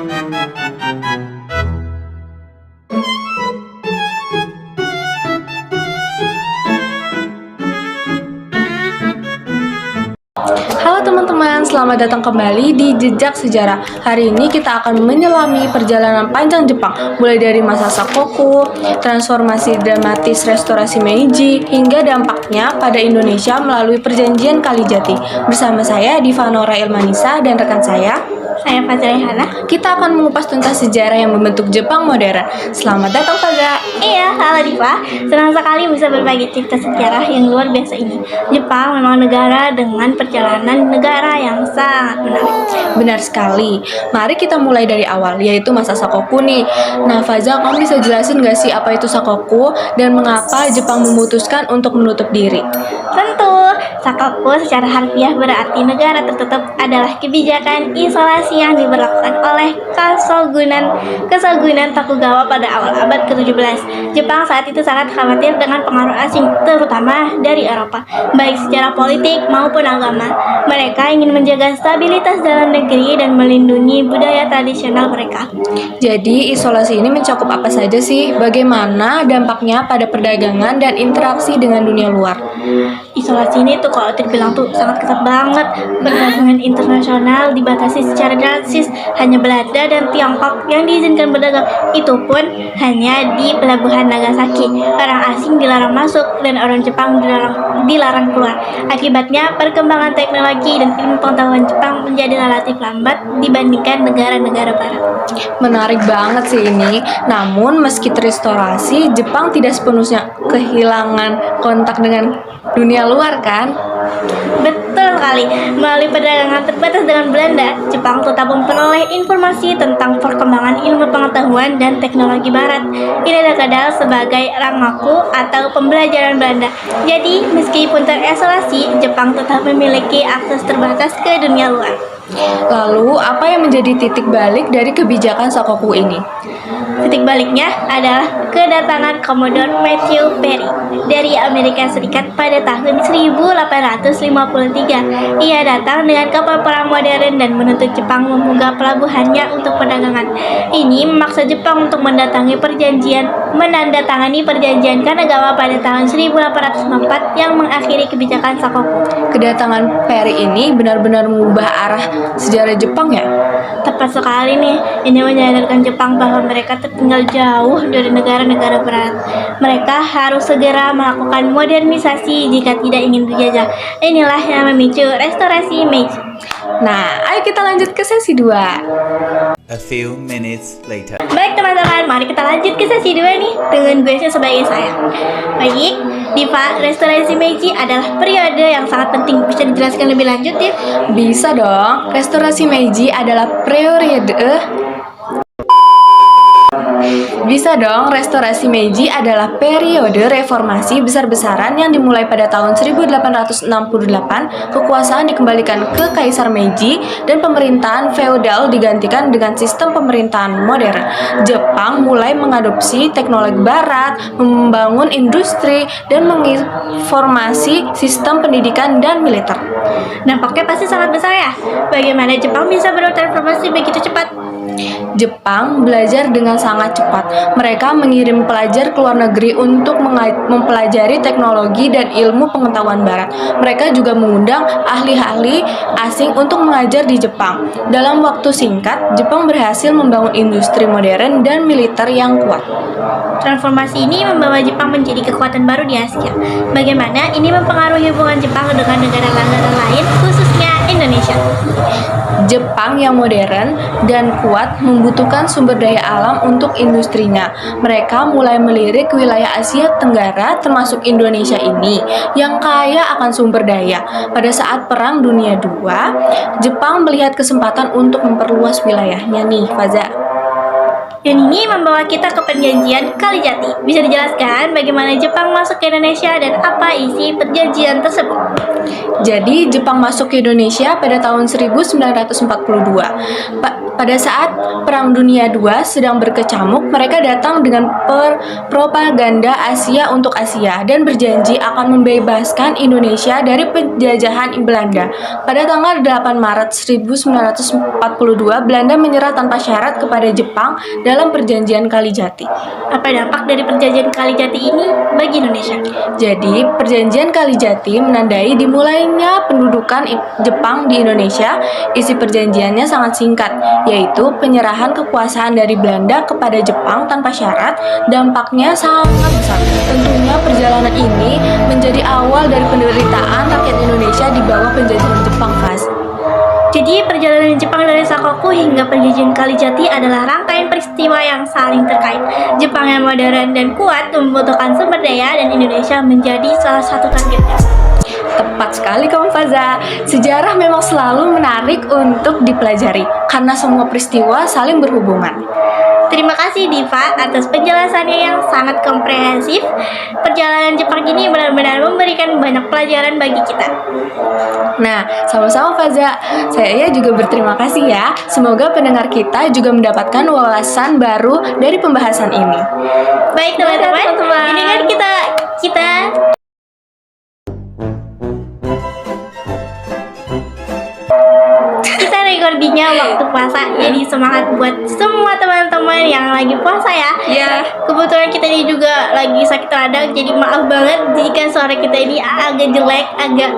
Halo teman-teman, selamat datang kembali di Jejak Sejarah. Hari ini kita akan menyelami perjalanan panjang Jepang, mulai dari masa Sakoku, transformasi dramatis restorasi Meiji, hingga dampaknya pada Indonesia melalui perjanjian Kalijati. Bersama saya Diva Nora Ilmanisa dan rekan saya Faza Rehana. Kita akan mengupas tuntas sejarah yang membentuk Jepang modern. Selamat datang Faza. Iya, halo Diva. Senang sekali bisa berbagi cerita sejarah yang luar biasa ini. Jepang memang negara dengan perjalanan negara yang sangat menarik. Benar sekali. Mari kita mulai dari awal, yaitu masa Sakoku nih. Nah Faza, kamu bisa jelasin gak sih apa itu Sakoku dan mengapa Jepang memutuskan untuk menutup diri? Tentu, Sakoku secara harfiah berarti negara tertutup adalah kebijakan isolasi yang diberlakukan oleh Kesogunan Tokugawa pada awal abad ke-17. Jepang saat itu sangat khawatir dengan pengaruh asing, terutama dari Eropa, baik secara politik maupun agama. Mereka ingin menjaga stabilitas dalam negeri dan melindungi budaya tradisional mereka. Jadi isolasi ini mencakup apa saja sih? Bagaimana dampaknya pada perdagangan dan interaksi dengan dunia luar? Isolasi ini tuh kalau terbilang tuh sangat ketat banget. Perdagangan internasional dibatasi secara drastis. Hanya Belanda dan Tiongkok yang diizinkan berdagang. Itu pun hanya di pelabuhan Nagasaki. Orang asing dilarang masuk dan orang Jepang dilarang keluar. Akibatnya perkembangan teknologi dan ilmu pengetahuan Jepang menjadi relatif lambat dibandingkan negara-negara barat. Menarik banget sih ini. Namun meski terestorasi, Jepang tidak sepenuhnya kehilangan kontak dengan dunia luar kan? Betul sekali. Melalui perdagangan terbatas dengan Belanda, Jepang tetap memperoleh informasi tentang perkembangan ilmu pengetahuan dan teknologi barat. Ini dikenal sebagai rangaku atau pembelajaran Belanda. Jadi, meskipun terisolasi, Jepang tetap memiliki akses terbatas ke dunia luar. Lalu, apa yang menjadi titik balik dari kebijakan Sakoku ini? Titik baliknya adalah kedatangan Commodore Matthew Perry dari Amerika Serikat pada tahun 1853. Ia datang dengan kapal perang modern dan menuntut Jepang membuka pelabuhannya untuk perdagangan. Ini memaksa Jepang untuk menandatangani perjanjian Kanagawa pada tahun 1804 yang mengakhiri kebijakan Sakoku. Kedatangan Perry ini benar-benar mengubah arah sejarah Jepang ya? Tepat sekali nih, ini menyadarkan Jepang bahwa mereka tertinggal jauh dari negara-negara barat. Mereka harus segera melakukan modernisasi jika tidak ingin dijajah. Inilah yang memicu restorasi Meiji. Nah, ayo kita lanjut ke sesi 2. A few minutes later. Baik teman-teman, mari kita lanjut ke sesi 2 nih dengan gue sebagai saya. Baik, Diva, restorasi Meiji adalah periode yang sangat penting. Bisa dijelaskan lebih lanjut ya? Bisa dong. Restorasi Meiji adalah periode reformasi besar-besaran yang dimulai pada tahun 1868. Kekuasaan dikembalikan ke Kaisar Meiji dan pemerintahan feodal digantikan dengan sistem pemerintahan modern. Jepang mulai mengadopsi teknologi barat, membangun industri, dan menginformasi sistem pendidikan dan militer. Dampaknya pasti sangat besar ya. Bagaimana Jepang bisa bertransformasi begitu cepat? Jepang belajar dengan sangat cepat. Mereka mengirim pelajar ke luar negeri untuk mempelajari teknologi dan ilmu pengetahuan barat. Mereka juga mengundang ahli-ahli asing untuk mengajar di Jepang. Dalam waktu singkat, Jepang berhasil membangun industri modern dan militer yang kuat. Transformasi ini membawa Jepang menjadi kekuatan baru di Asia. Bagaimana ini mempengaruhi hubungan Jepang dengan negara-negara lain, khususnya Indonesia? Jepang yang modern dan kuat membutuhkan sumber daya alam untuk industrinya. Mereka mulai melirik wilayah Asia Tenggara termasuk Indonesia ini yang kaya akan sumber daya. Pada saat Perang Dunia II, Jepang melihat kesempatan untuk memperluas wilayahnya nih, Faza. Dan ini membawa kita ke perjanjian Kalijati. Bisa dijelaskan bagaimana Jepang masuk ke Indonesia dan apa isi perjanjian tersebut? Jadi Jepang masuk ke Indonesia pada tahun 1942. Pada saat Perang Dunia II sedang berkecamuk, mereka datang dengan propaganda Asia untuk Asia dan berjanji akan membebaskan Indonesia dari penjajahan Belanda. Pada tanggal 8 Maret 1942, Belanda menyerah tanpa syarat kepada Jepang dalam perjanjian Kalijati. Apa dampak dari perjanjian Kalijati ini bagi Indonesia? Jadi, perjanjian Kalijati menandai dimulainya pendudukan Jepang di Indonesia. Isi perjanjiannya sangat singkat, yaitu penyerahan kekuasaan dari Belanda kepada Jepang tanpa syarat. Dampaknya sangat besar. Tentunya perjalanan ini menjadi awal dari penderitaan rakyat Indonesia di bawah penjajahan Jepang, Fas. Jadi perjalanan Jepang dari Sakoku hingga perjanjian Kalijati adalah rangkaian peristiwa yang saling terkait. Jepang yang modern dan kuat membutuhkan sumber daya dan Indonesia menjadi salah satu targetnya. Tepat sekali kamu Faza. Sejarah memang selalu menarik untuk dipelajari karena semua peristiwa saling berhubungan. Terima kasih Diva atas penjelasannya yang sangat komprehensif. Perjalanan Jepang ini benar-benar memberikan banyak pelajaran bagi kita. Nah, sama-sama Faza. Saya juga berterima kasih ya. Semoga pendengar kita juga mendapatkan wawasan baru dari pembahasan ini. Baik teman-teman, ini kan kita recordingnya waktu puasa, jadi semangat buat semua teman-teman yang lagi puasa ya. Ya. Kebetulan kita ini juga lagi sakit radang, jadi maaf banget jika suara kita ini agak jelek, agak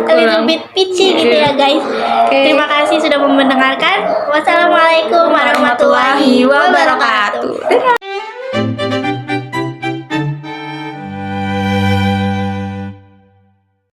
a little bit pitchy gitu ya guys. Oke. Terima kasih sudah mendengarkan.